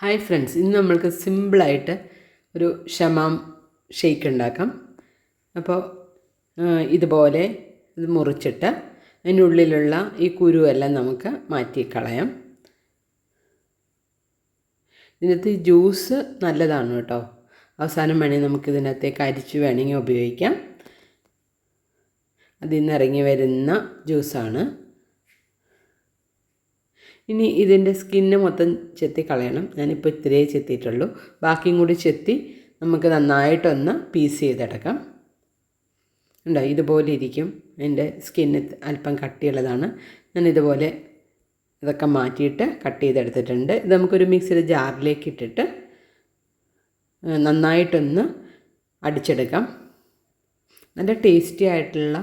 Hi friends, ഇന്ന് നമ്മൾക്ക് സിമ്പിളായിട്ട് ഒരു ഷമാം ഷേക്ക് ഉണ്ടാക്കാം. അപ്പോൾ ഇതുപോലെ ഇത് മുറിച്ചിട്ട് അതിനുള്ളിലുള്ള ഈ കുരുവെല്ലാം നമുക്ക് മാറ്റിക്കളയാം. ഇതിനകത്ത് ജ്യൂസ് നല്ലതാണ് കേട്ടോ. അവസാനം വേണമെങ്കിൽ നമുക്കിതിനകത്തേക്ക് അരിച്ച് വേണമെങ്കിൽ ഉപയോഗിക്കാം. അതിൽ നിന്ന് ഇറങ്ങി വരുന്ന ജ്യൂസാണ്. ഇനി ഇതിൻ്റെ സ്കിന്ന് മൊത്തം ചെത്തി കളയണം. ഞാനിപ്പോൾ ഇത്രയേ ചെത്തിയിട്ടുള്ളൂ. ബാക്കിയും കൂടി ചെത്തി നമുക്ക് നന്നായിട്ടൊന്ന് പീസ് ചെയ്തെടുക്കാം. ഉണ്ടോ, ഇതുപോലെ ഇരിക്കും. എൻ്റെ സ്കിന്ന് അല്പം കട്ടിയുള്ളതാണ്. ഞാൻ ഇതുപോലെ ഇതൊക്കെ മാറ്റിയിട്ട് കട്ട് ചെയ്തെടുത്തിട്ടുണ്ട്. ഇത് നമുക്കൊരു മിക്സിയുടെ ജാറിലേക്ക് ഇട്ടിട്ട് നന്നായിട്ടൊന്ന് അടിച്ചെടുക്കാം. നല്ല ടേസ്റ്റി ആയിട്ടുള്ള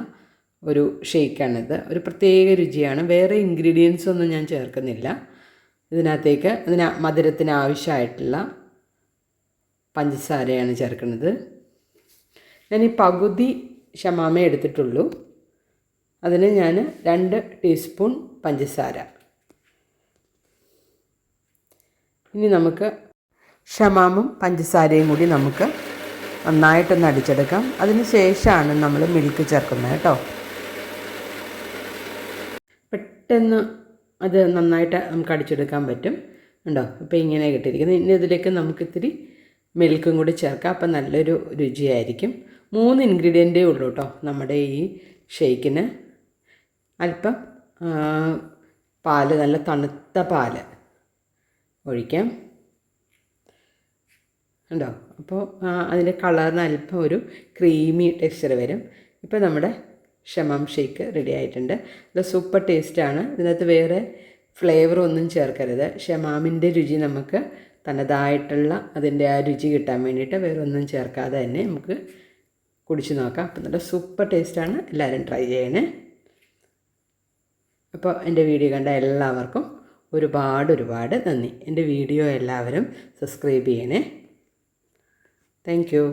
ഒരു ഷേക്കാണിത്. ഒരു പ്രത്യേക രുചിയാണ്. വേറെ ഇൻഗ്രീഡിയൻസ് ഒന്നും ഞാൻ ചേർക്കുന്നില്ല ഇതിനകത്തേക്ക്. മധുരത്തിന് ആവശ്യമായിട്ടുള്ള പഞ്ചസാരയാണ് ചേർക്കുന്നത്. ഞാൻ ഈ പകുതി ഷമാമേ എടുത്തിട്ടുള്ളൂ. അതിന് ഞാൻ 2 ടീസ്പൂൺ പഞ്ചസാര. ഇനി നമുക്ക് ഷമാമും പഞ്ചസാരയും കൂടി നമുക്ക് നന്നായിട്ടൊന്ന് അടിച്ചെടുക്കാം. അതിന് ശേഷമാണ് നമ്മൾ മിൽക്ക് ചേർക്കുന്നത് കേട്ടോ. പെട്ടെന്ന് അത് നന്നായിട്ട് നമുക്ക് അടിച്ചെടുക്കാൻ പറ്റും. ഉണ്ടോ, ഇപ്പോൾ ഇങ്ങനെ കിട്ടിയിരിക്കുന്നത്. ഇനി ഇതിലേക്ക് നമുക്ക് ഇത്തിരി മിൽക്കും കൂടി ചേർക്കാം. അപ്പം നല്ലൊരു രുചിയായിരിക്കും. 3 ഇൻഗ്രീഡിയൻറ്റേ ഉള്ളൂ കേട്ടോ നമ്മുടെ ഈ ഷേക്കിന്. അല്പം പാല്, നല്ല തണുത്ത പാല് ഒഴിക്കാം. ഉണ്ടോ, അപ്പോൾ അതിൻ്റെ കളറിന് അല്പം ഒരു ക്രീമി ടെക്സ്ചർ വരും. ഇപ്പോൾ നമ്മുടെ ഷമാം ഷേക്ക് റെഡി ആയിട്ടുണ്ട്. ഇത് സൂപ്പർ ടേസ്റ്റാണ്. ഇതിനകത്ത് വേറെ ഫ്ലേവറൊന്നും ചേർക്കരുത്. ഷമാമിൻ്റെ രുചി നമുക്ക് തനതായിട്ടുള്ള അതിൻ്റെ ആ രുചി കിട്ടാൻ വേണ്ടിയിട്ട് വേറെ ഒന്നും ചേർക്കാതെ തന്നെ നമുക്ക് കുടിച്ച് നോക്കാം. അപ്പം നല്ല സൂപ്പർ ടേസ്റ്റാണ്. എല്ലാവരും ട്രൈ ചെയ്യണേ. അപ്പോൾ എൻ്റെ വീഡിയോ കണ്ട എല്ലാവർക്കും ഒരുപാട് നന്ദി. എൻ്റെ വീഡിയോ എല്ലാവരും സബ്സ്ക്രൈബ് ചെയ്യണേ. Thank you.